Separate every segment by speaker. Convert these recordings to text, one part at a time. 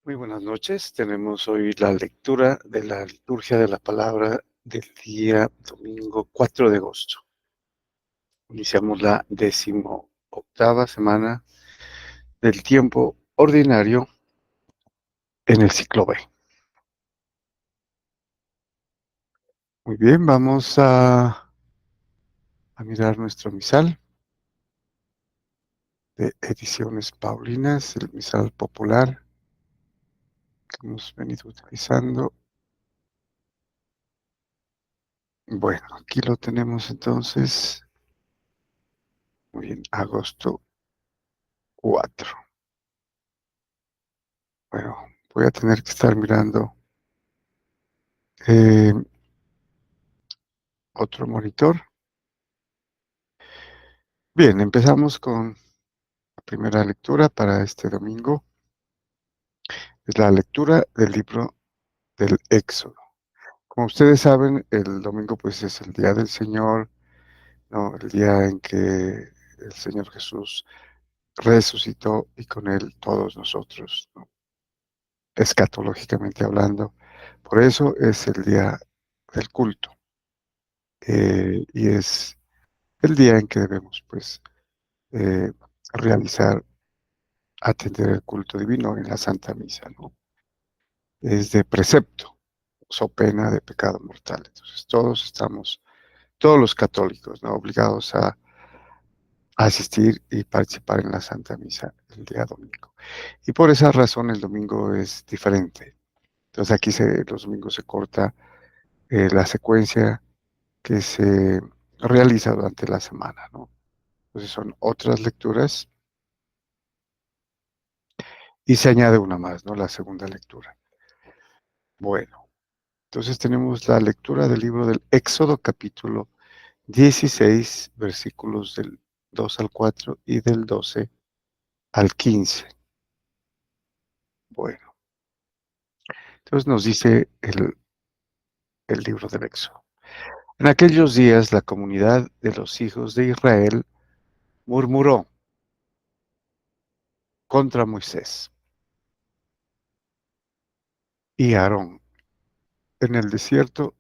Speaker 1: Muy buenas noches. Tenemos hoy la lectura de la liturgia de la palabra del día domingo 4 de agosto. Iniciamos la 18ª semana del tiempo ordinario en el ciclo B. Muy bien, vamos a mirar nuestro misal de Ediciones Paulinas, el misal popular que hemos venido utilizando. Bueno, aquí lo tenemos entonces. Muy bien, agosto 4. Bueno, voy a tener que estar mirando eh, otro monitor. Bien, empezamos con la primera lectura para este domingo. Es la lectura del libro del Éxodo. Como ustedes saben, el domingo pues es el día del Señor, ¿no? El día en que el Señor Jesús resucitó y con él todos nosotros, ¿no? Escatológicamente hablando. Por eso es el día del culto, y es el día en que debemos pues eh, realizar, atender el culto divino en la Santa Misa, ¿no? Es de precepto, so pena de pecado mortal. Entonces todos los católicos, ¿no? Obligados a asistir y participar en la Santa Misa el día domingo. Y por esa razón el domingo es diferente. Entonces aquí los domingos se corta la secuencia que se realiza durante la semana, ¿no? Entonces son otras lecturas y se añade una más, ¿no? La segunda lectura. Bueno, entonces tenemos la lectura del libro del Éxodo, capítulo 16, versículos del 2 al 4 y del 12 al 15. Bueno, entonces nos dice el libro del Éxodo. En aquellos días la comunidad de los hijos de Israel murmuró contra Moisés y Aarón en el desierto,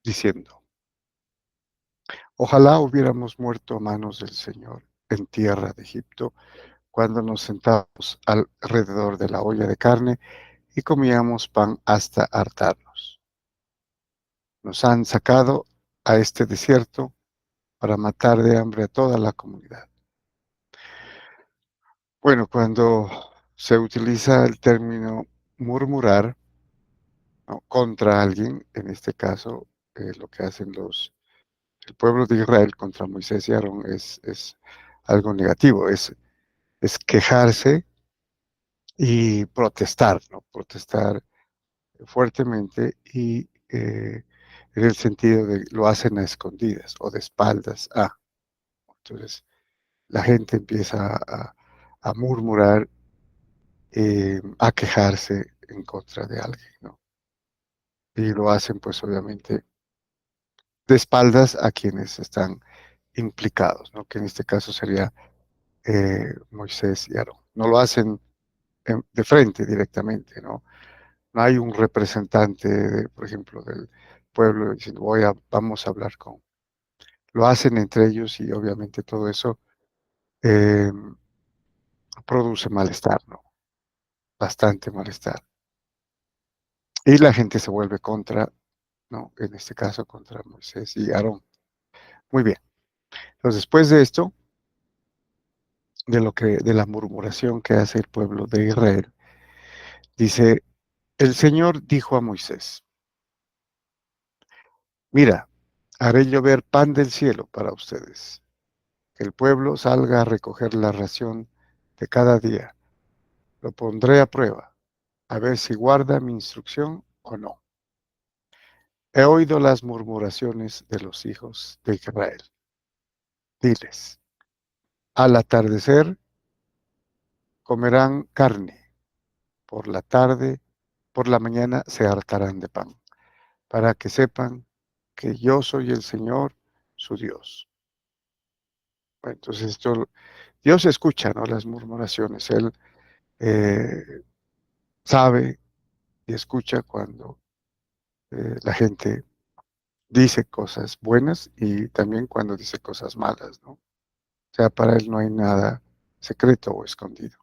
Speaker 1: diciendo: ojalá hubiéramos muerto a manos del Señor en tierra de Egipto, cuando nos sentábamos alrededor de la olla de carne y comíamos pan hasta hartarnos. Nos han sacado a este desierto para matar de hambre a toda la comunidad. Bueno, cuando se utiliza el término murmurar, ¿no?, contra alguien, en este caso, lo que hacen el pueblo de Israel contra Moisés y Aarón es algo negativo, es quejarse y protestar, ¿no? Protestar fuertemente y en el sentido de lo hacen a escondidas o de espaldas a. Entonces la gente empieza a murmurar, a quejarse en contra de alguien, ¿no? Y lo hacen pues obviamente de espaldas a quienes están implicados, ¿no? Que en este caso sería Moisés y Aarón. No lo hacen de frente directamente, ¿no? No hay un representante, por ejemplo, del pueblo diciendo, vamos a hablar con. Lo hacen entre ellos y obviamente todo eso eh, produce malestar, ¿no? Bastante malestar. Y la gente se vuelve contra, ¿no? En este caso contra Moisés y Aarón. Muy bien. Entonces, después de esto, de la murmuración que hace el pueblo de Israel, dice, el Señor dijo a Moisés: mira, haré llover pan del cielo para ustedes. Que el pueblo salga a recoger la ración de cada día. Lo pondré a prueba, a ver si guarda mi instrucción o no. He oído las murmuraciones de los hijos de Israel. Diles, al atardecer comerán carne, por la tarde, por la mañana se hartarán de pan, para que sepan que yo soy el Señor, su Dios. Bueno, entonces Dios escucha, ¿no?, las murmuraciones. Él sabe y escucha cuando la gente dice cosas buenas y también cuando dice cosas malas, ¿no? O sea, para él no hay nada secreto o escondido.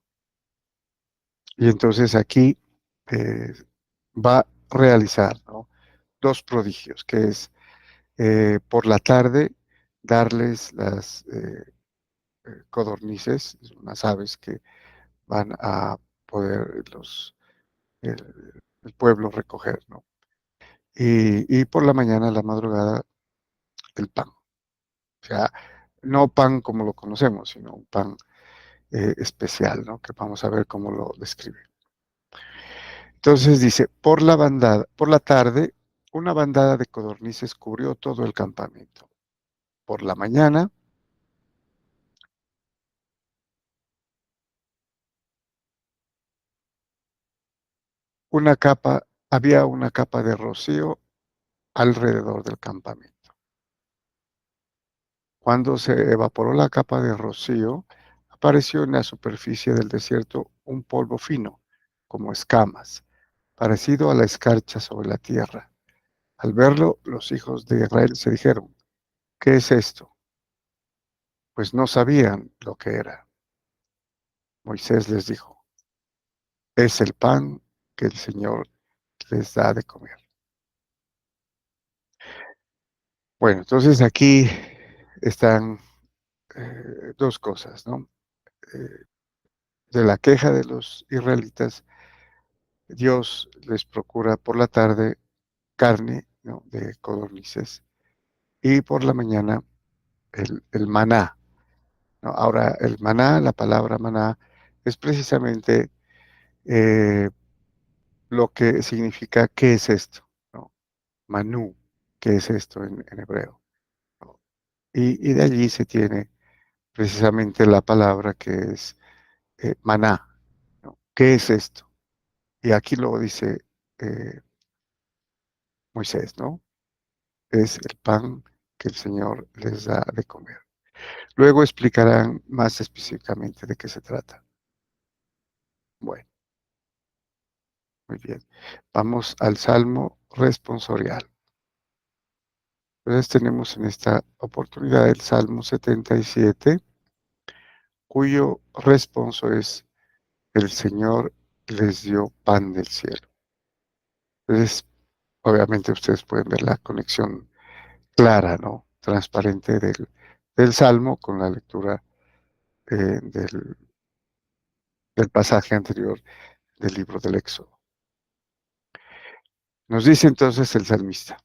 Speaker 1: Y entonces aquí eh, va a realizar, ¿no?, 2 prodigios, que es, por la tarde darles las, codornices, unas aves que van a poder el pueblo recoger, ¿no? Y por la mañana, a la madrugada, el pan. O sea, no pan como lo conocemos, sino un pan, especial, ¿no?, que vamos a ver cómo lo describe. Entonces dice, por la tarde, una bandada de codornices cubrió todo el campamento. Por la mañana, había una capa de rocío alrededor del campamento. Cuando se evaporó la capa de rocío, apareció en la superficie del desierto un polvo fino, como escamas, parecido a la escarcha sobre la tierra. Al verlo, los hijos de Israel se dijeron, ¿qué es esto? Pues no sabían lo que era. Moisés les dijo, es el pan que el Señor les da de comer. Bueno, entonces aquí están 2 cosas, ¿no? Eh, de la queja de los israelitas, Dios les procura por la tarde carne, ¿no?, de codornices, y por la mañana el maná, ¿no? Ahora, el maná, la palabra maná, es precisamente eh, lo que significa, ¿qué es esto?, ¿no? Manú, ¿qué es esto en hebreo?, ¿no? Y de allí se tiene precisamente la palabra que es maná, ¿no? ¿Qué es esto? Y aquí lo dice eh, Moisés, ¿no? Es el pan que el Señor les da de comer. Luego explicarán más específicamente de qué se trata. Bueno, muy bien. Vamos al Salmo responsorial. Entonces tenemos en esta oportunidad el Salmo 77, cuyo responso es: el Señor les dio pan del cielo. Entonces, obviamente ustedes pueden ver la conexión clara, ¿no?, transparente del Salmo con la lectura del pasaje anterior del libro del Éxodo. Nos dice entonces el salmista: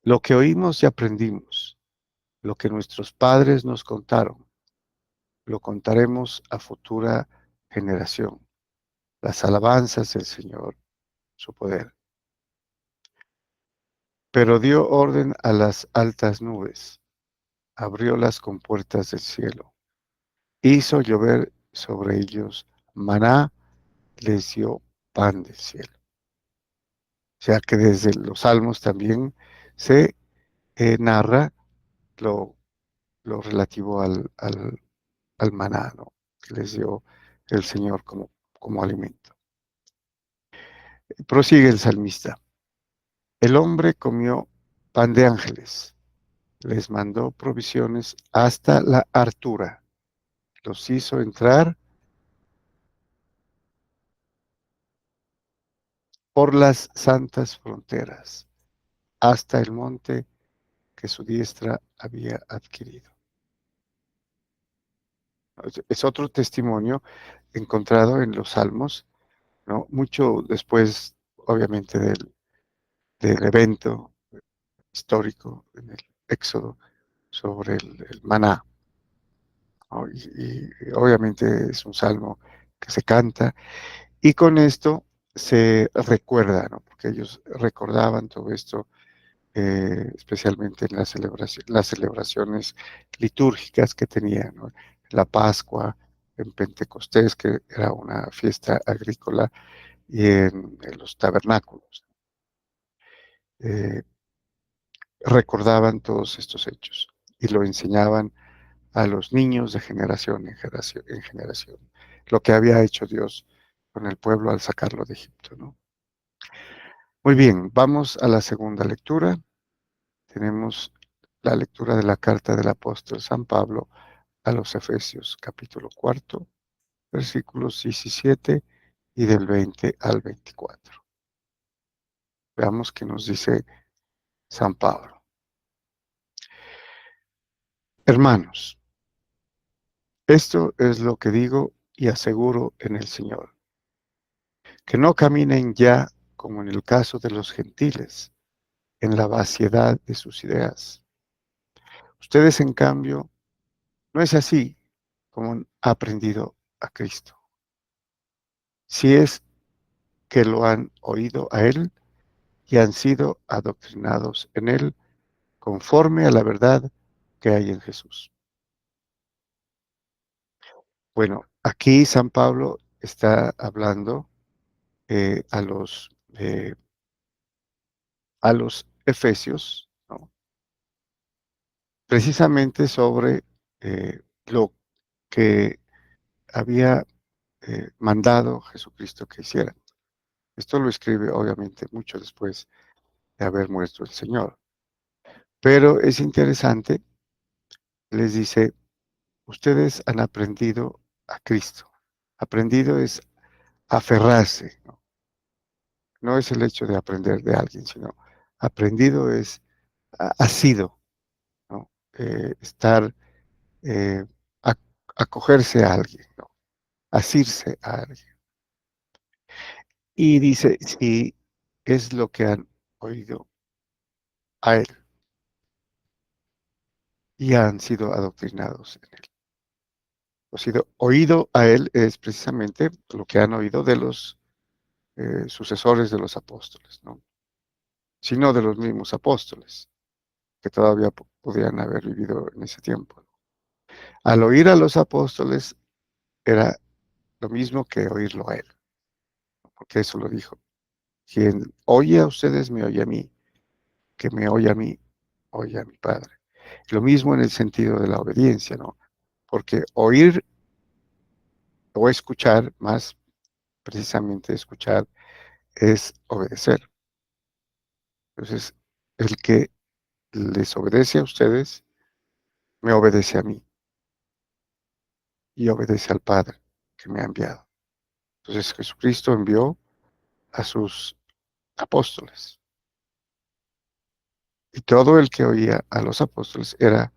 Speaker 1: lo que oímos y aprendimos, lo que nuestros padres nos contaron, lo contaremos a futura generación, las alabanzas del Señor, su poder. Pero dio orden a las altas nubes, abrió las compuertas del cielo, hizo llover sobre ellos maná, les dio pan del cielo. O sea que desde los salmos también se narra lo, lo relativo al maná, ¿no?, que les dio el Señor como alimento. Prosigue el salmista: el hombre comió pan de ángeles, les mandó provisiones hasta la hartura, los hizo entrar por las santas fronteras, hasta el monte que su diestra había adquirido. Es otro testimonio encontrado en los Salmos, ¿no?, mucho después, obviamente, del evento histórico en el Éxodo sobre el maná, ¿no? Y obviamente es un salmo que se canta, y con esto se recuerda, ¿no?, porque ellos recordaban todo esto, especialmente en las celebraciones litúrgicas que tenían, ¿no? La Pascua, en Pentecostés, que era una fiesta agrícola, y en los tabernáculos. Eh, Recordaban todos estos hechos y lo enseñaban a los niños de generación en generación, lo que había hecho Dios con el pueblo al sacarlo de Egipto, ¿no? Muy bien, vamos a la segunda lectura. Tenemos la lectura de la carta del apóstol San Pablo a los Efesios, capítulo cuarto, versículos 17 y del 20 al 24. Veamos qué nos dice San Pablo. Hermanos, esto es lo que digo y aseguro en el Señor, que no caminen ya como en el caso de los gentiles, en la vaciedad de sus ideas. Ustedes, en cambio, no es así como han aprendido a Cristo. Si es que lo han oído a Él y han sido adoctrinados en Él conforme a la verdad que hay en Jesús. Bueno, aquí San Pablo está hablando a los efesios, ¿no? Precisamente sobre lo que había mandado Jesucristo que hicieran. Esto lo escribe obviamente mucho después de haber muerto el Señor. Pero es interesante, les dice, ustedes han aprendido a Cristo. Aprendido es aferrarse, ¿no? No es el hecho de aprender de alguien, sino aprendido es, ha sido, ¿no? Estar, eh, ac- acogerse a alguien, ¿no? Asirse a alguien. Y dice, si es lo que han oído a él y han sido adoctrinados en él. O sido oído a él es precisamente lo que han oído de los sucesores de los apóstoles, ¿no? Sino de los mismos apóstoles, que todavía podían haber vivido en ese tiempo. Al oír a los apóstoles era lo mismo que oírlo a él, porque eso lo dijo. Quien oye a ustedes me oye a mí, que me oye a mí, oye a mi Padre. Lo mismo en el sentido de la obediencia, ¿no? Porque oír o escuchar, más precisamente escuchar, es obedecer. Entonces, el que les obedece a ustedes, me obedece a mí y obedece al Padre que me ha enviado. Entonces, Jesucristo envió a sus apóstoles y todo el que oía a los apóstoles era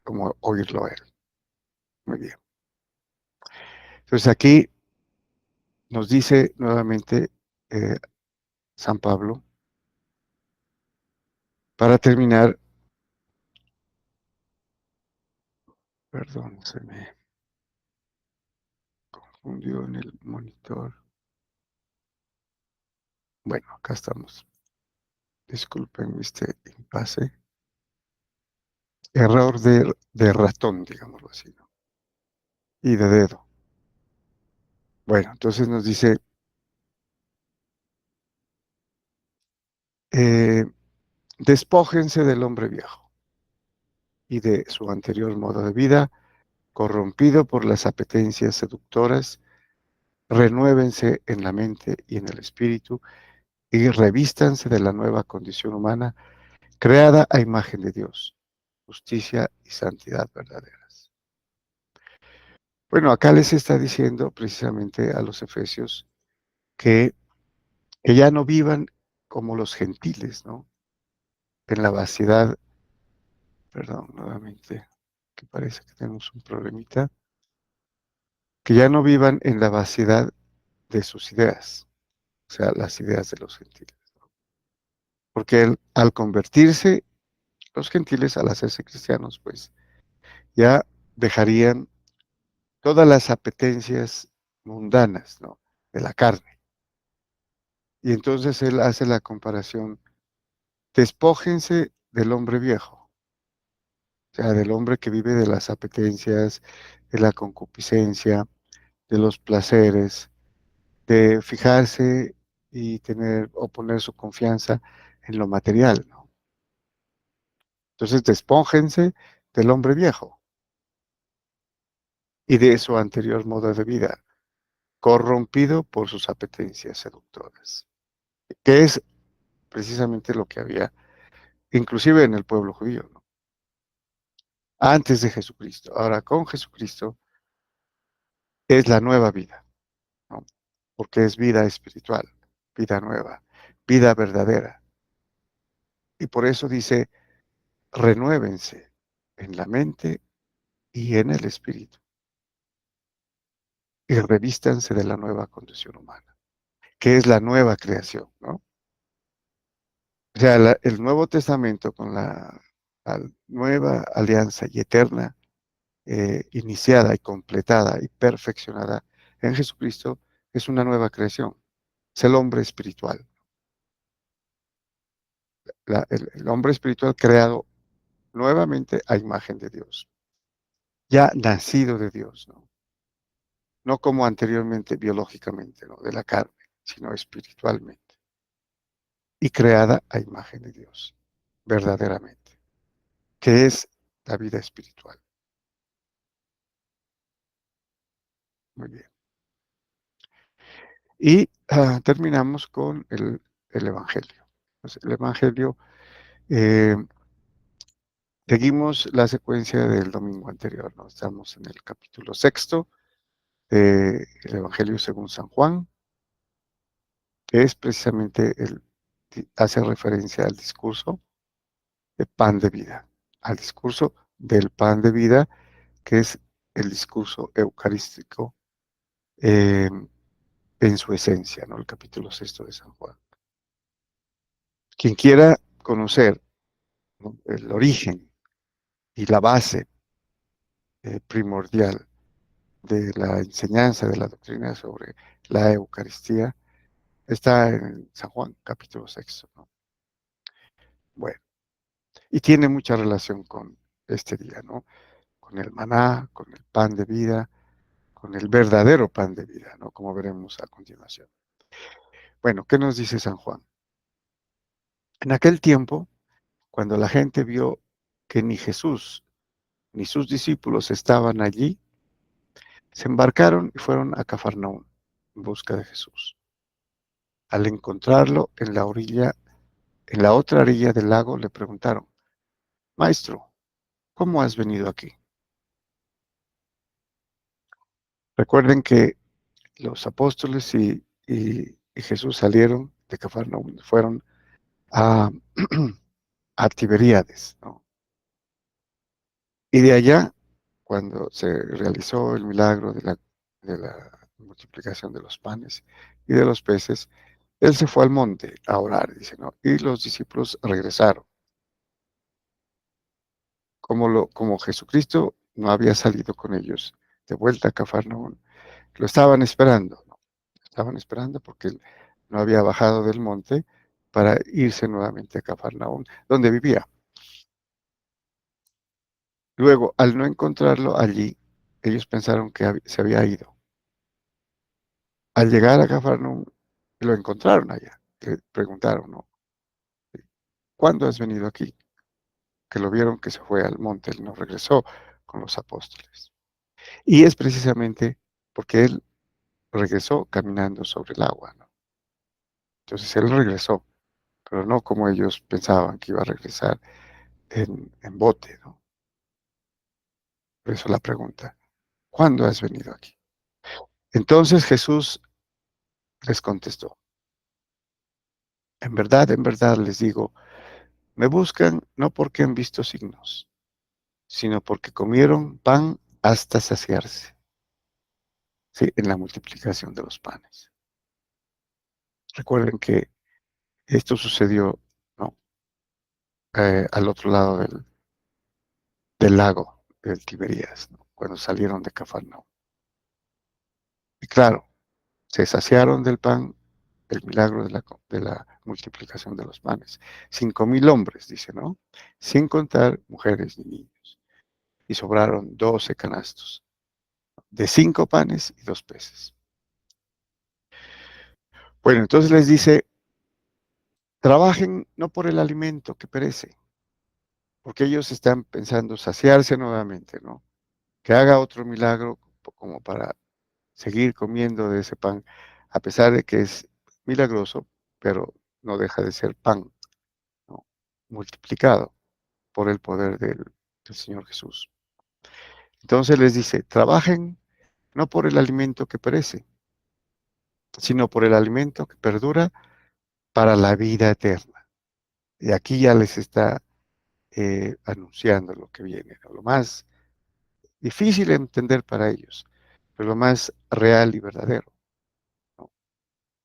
Speaker 1: como oírlo a él. Muy bien. Entonces, aquí nos dice nuevamente eh, San Pablo, para terminar, perdón, se me confundió en el monitor. Bueno, acá estamos. Disculpen este impasse. Error de ratón, digámoslo así, ¿no? Y de dedo. Bueno, entonces nos dice, eh, despójense del hombre viejo y de su anterior modo de vida, corrompido por las apetencias seductoras, renuévense en la mente y en el espíritu y revístanse de la nueva condición humana, creada a imagen de Dios, justicia y santidad verdaderas. Bueno, acá les está diciendo precisamente a los efesios que, que ya no vivan como los gentiles, ¿no? En la vaciedad, perdón, nuevamente, que parece que tenemos un problemita, que ya no vivan en la vaciedad de sus ideas, o sea, las ideas de los gentiles. Porque al convertirse los gentiles, al hacerse cristianos, pues ya dejarían todas las apetencias mundanas, ¿no? De la carne. Y entonces él hace la comparación, despójense del hombre viejo, o sea, del hombre que vive de las apetencias, de la concupiscencia, de los placeres, de fijarse y tener o poner su confianza en lo material, ¿no? Entonces, despóngense del hombre viejo y de su anterior modo de vida. corrompido por sus apetencias seductoras, que es precisamente lo que había, inclusive en el pueblo judío, ¿no? Antes de Jesucristo. Ahora, con Jesucristo es la nueva vida, ¿no? Porque es vida espiritual, vida nueva, vida verdadera. Y por eso dice, renuévense en la mente y en el espíritu, y revístanse de la nueva condición humana, que es la nueva creación, ¿no? O sea, el Nuevo Testamento con la nueva alianza y eterna, iniciada y completada y perfeccionada en Jesucristo, es una nueva creación. Es el hombre espiritual. El hombre espiritual creado nuevamente a imagen de Dios. Ya nacido de Dios, ¿no? No como anteriormente biológicamente, ¿no? De la carne, sino espiritualmente. Y creada a imagen de Dios, verdaderamente, que es la vida espiritual. Muy bien. Y terminamos con el Evangelio. Pues, el Evangelio, eh, seguimos la secuencia del domingo anterior, ¿no? Estamos en el capítulo sexto del Evangelio según San Juan, que es precisamente hace referencia al discurso de pan de vida, al discurso del pan de vida, que es el discurso eucarístico, eh, en su esencia, ¿no? El capítulo sexto de San Juan. Quien quiera conocer, ¿no?, el origen y la base, primordial de la enseñanza de la doctrina sobre la Eucaristía, está en San Juan, capítulo sexto, ¿no? Bueno, y tiene mucha relación con este día, ¿no? Con el maná, con el pan de vida, con el verdadero pan de vida, ¿no? Como veremos a continuación. Bueno, ¿qué nos dice San Juan? En aquel tiempo, cuando la gente vio que ni Jesús ni sus discípulos estaban allí, se embarcaron y fueron a Cafarnaúm en busca de Jesús. Al encontrarlo en la otra orilla del lago, le preguntaron: Maestro, ¿cómo has venido aquí? Recuerden que los apóstoles y Jesús salieron de Cafarnaúm, fueron a, a Tiberíades, ¿no? Y de allá, cuando se realizó el milagro de la multiplicación de los panes y de los peces, él se fue al monte a orar, dice, ¿no? Y los discípulos regresaron. Como Jesucristo no había salido con ellos de vuelta a Cafarnaúm, lo estaban esperando, ¿no? Estaban esperando porque él no había bajado del monte para irse nuevamente a Cafarnaúm, donde vivía. Luego, al no encontrarlo allí, ellos pensaron que se había ido. Al llegar a Cafarnaúm, lo encontraron allá. Le preguntaron, ¿no? ¿Cuándo has venido aquí? Que lo vieron que se fue al monte, él no regresó con los apóstoles. Y es precisamente porque él regresó caminando sobre el agua, ¿no? Entonces él regresó, pero no como ellos pensaban que iba a regresar en bote, ¿no? Por eso la pregunta, ¿cuándo has venido aquí? Entonces Jesús les contestó: en verdad les digo, me buscan no porque han visto signos, sino porque comieron pan hasta saciarse, ¿sí? En la multiplicación de los panes. Recuerden que esto sucedió, ¿no? Al otro lado del lago del Tiberías, ¿no? Cuando salieron de Cafarnaúm. Y claro, se saciaron del pan, el milagro de la multiplicación de los panes. 5,000 hombres, dice, ¿no? Sin contar mujeres ni niños. Y sobraron 12 canastos de 5 panes y 2 peces. Bueno, entonces les dice, trabajen no por el alimento que perece, porque ellos están pensando saciarse nuevamente, ¿no? Que haga otro milagro como para seguir comiendo de ese pan, a pesar de que es milagroso, pero no deja de ser pan, ¿no? Multiplicado por el poder del Señor Jesús. Entonces les dice, trabajen no por el alimento que perece, sino por el alimento que perdura para la vida eterna. Y aquí ya les está anunciando lo que viene, ¿no? Lo más difícil de entender para ellos, pero lo más real y verdadero, ¿no?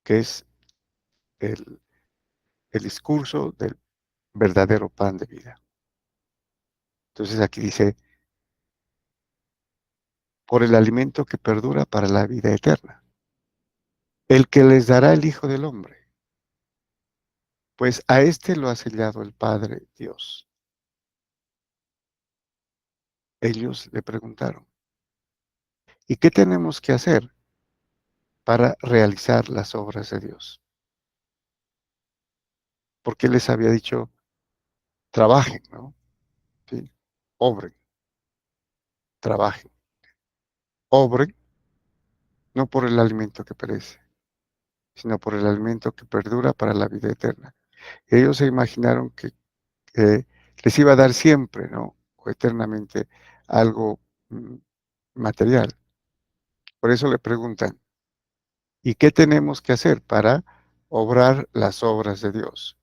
Speaker 1: Que es el, el discurso del verdadero pan de vida. Entonces aquí dice, por el alimento que perdura para la vida eterna, el que les dará el Hijo del Hombre, pues a éste lo ha sellado el Padre Dios. Ellos le preguntaron, ¿y qué tenemos que hacer para realizar las obras de Dios? Porque les había dicho, trabajen, ¿no? Sí, obren, trabajen, obren, no por el alimento que perece, sino por el alimento que perdura para la vida eterna. Ellos se imaginaron que les iba a dar siempre, ¿no? O eternamente algo mm, material. Por eso le preguntan, ¿y qué tenemos que hacer para obrar las obras de Dios?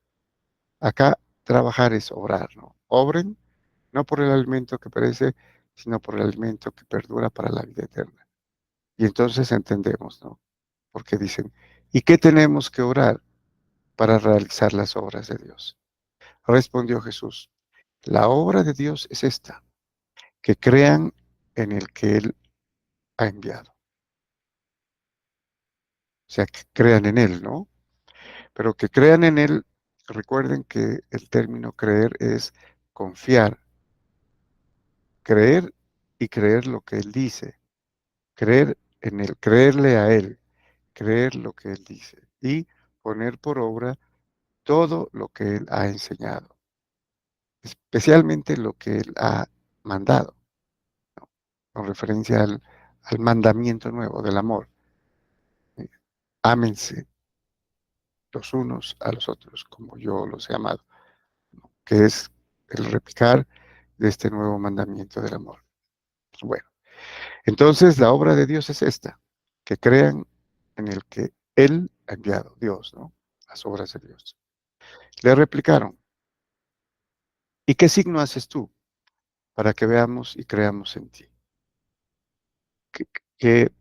Speaker 1: Acá trabajar es obrar, ¿no? Obren, no por el alimento que perece, sino por el alimento que perdura para la vida eterna. Y entonces entendemos, ¿no? Porque dicen, ¿y qué tenemos que orar para realizar las obras de Dios? Respondió Jesús, la obra de Dios es esta, que crean en el que Él ha enviado. O sea, que crean en Él, ¿no? Pero que crean en Él, recuerden que el término creer es confiar, creer y creer lo que Él dice, creer en Él, creerle a Él, creer lo que Él dice y poner por obra todo lo que Él ha enseñado, especialmente lo que Él ha mandado, ¿no? Con referencia al mandamiento nuevo del amor. ¿Sí? Ámense los unos a los otros como yo los he amado, ¿no? Que es el replicar de este nuevo mandamiento del amor. Bueno, entonces la obra de Dios es esta, que crean en el que Él ha enviado, Dios, ¿no? Las obras de Dios. Le replicaron, ¿y qué signo haces tú para que veamos y creamos en ti? Qué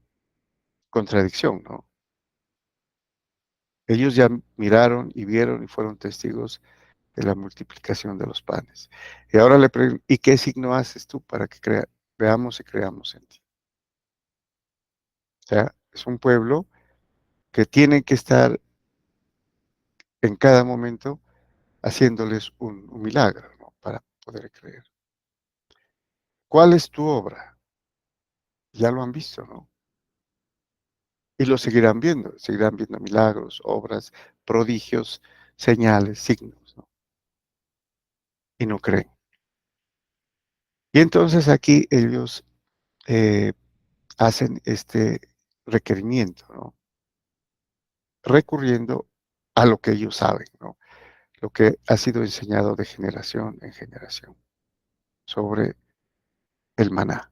Speaker 1: contradicción, ¿no? Ellos ya miraron y vieron y fueron testigos de la multiplicación de los panes. Y ahora le pregunto, ¿y qué signo haces tú para que veamos y creamos en ti? O sea, es un pueblo que tiene que estar en cada momento haciéndoles un milagro, ¿no? Para poder creer. ¿Cuál es tu obra? Ya lo han visto, ¿no? Y lo seguirán viendo milagros, obras, prodigios, señales, signos, ¿no? Y no creen. Y entonces aquí ellos hacen este requerimiento, ¿no? Recurriendo a lo que ellos saben, ¿no? Lo que ha sido enseñado de generación en generación sobre el maná.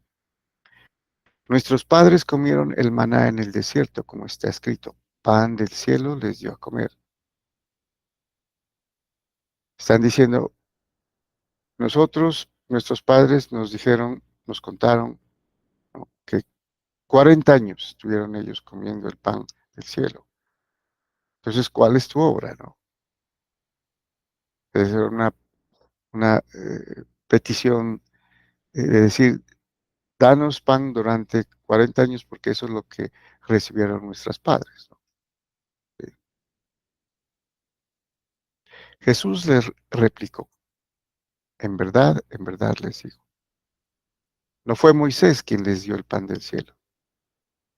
Speaker 1: Nuestros padres comieron el maná en el desierto, como está escrito, pan del cielo les dio a comer. Están diciendo, nosotros, nuestros padres nos dijeron, nos contaron, ¿no? Que 40 años estuvieron ellos comiendo el pan del cielo. Entonces, ¿cuál es tu obra, no? Es una petición de decir, danos pan durante 40 años porque eso es lo que recibieron nuestros padres, ¿no? Sí. Jesús les replicó, en verdad les digo, no fue Moisés quien les dio el pan del cielo,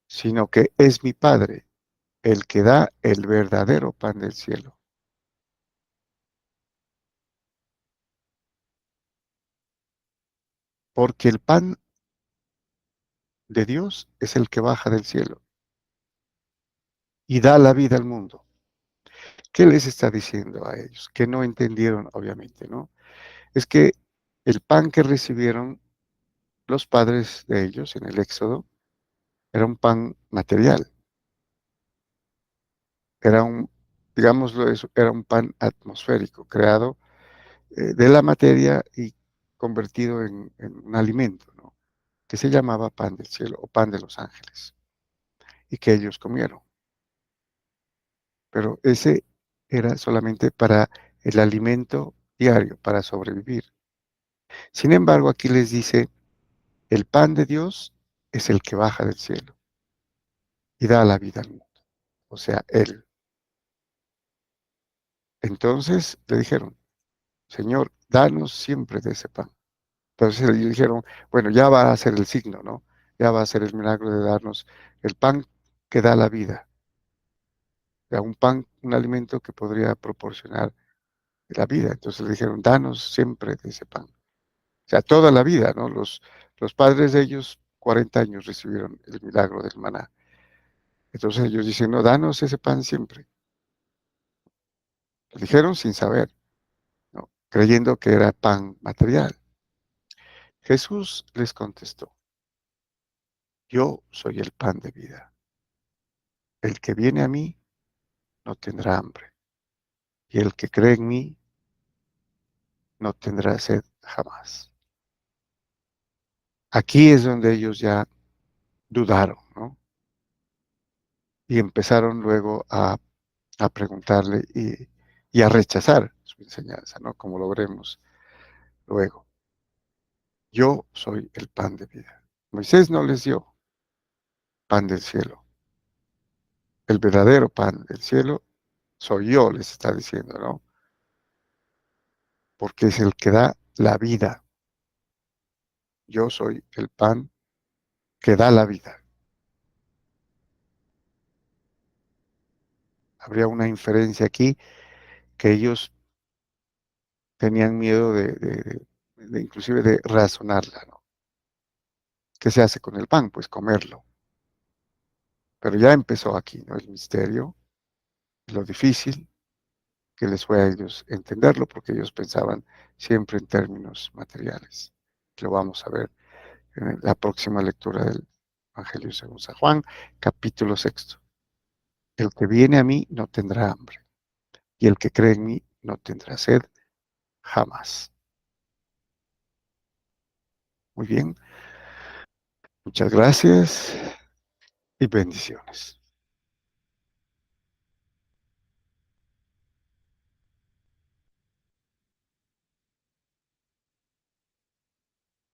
Speaker 1: sino que es mi Padre el que da el verdadero pan del cielo. Porque el pan de Dios es el que baja del cielo y da la vida al mundo. ¿Qué les está diciendo a ellos? Que no entendieron, obviamente, ¿no? Es que el pan que recibieron los padres de ellos en el Éxodo era un pan material, era un, digámoslo eso, era un pan atmosférico, creado de la materia y convertido en un alimento, ¿no? Que se llamaba pan del cielo o pan de los ángeles, y que ellos comieron. Pero ese era solamente para el alimento diario, para sobrevivir. Sin embargo, aquí les dice, el pan de Dios es el que baja del cielo y da la vida al mundo, o sea, Él. Entonces le dijeron, Señor, danos siempre de ese pan. Entonces le dijeron, bueno, ya va a ser el signo, ¿no? Ya va a ser el milagro de darnos el pan que da la vida, o sea, un pan, un alimento que podría proporcionar la vida. Entonces le dijeron, danos siempre de ese pan. O sea, toda la vida, ¿no? Los padres de ellos, 40 años recibieron el milagro del maná. Entonces ellos dicen, no, danos ese pan siempre. Lo dijeron sin saber, ¿no? Creyendo que era pan material. Jesús les contestó, yo soy el pan de vida. El que viene a mí no tendrá hambre, y el que cree en mí no tendrá sed jamás. Aquí es donde ellos ya dudaron, ¿no? Y empezaron luego a preguntarle y a rechazar su enseñanza, ¿no? Como lo veremos luego. Yo soy el pan de vida. Moisés no les dio pan del cielo. El verdadero pan del cielo soy yo, les está diciendo, ¿no? Porque es el que da la vida. Yo soy el pan que da la vida. Habría una inferencia aquí que ellos tenían miedo de inclusive de razonarla, ¿no? ¿Qué se hace con el pan? Pues comerlo. Pero ya empezó aquí, ¿no? El misterio, lo difícil que les fue a ellos entenderlo, porque ellos pensaban siempre en términos materiales. Lo vamos a ver en la próxima lectura del Evangelio según San Juan, capítulo sexto. El que viene a mí no tendrá hambre, y el que cree en mí no tendrá sed jamás. Muy bien, muchas gracias y bendiciones.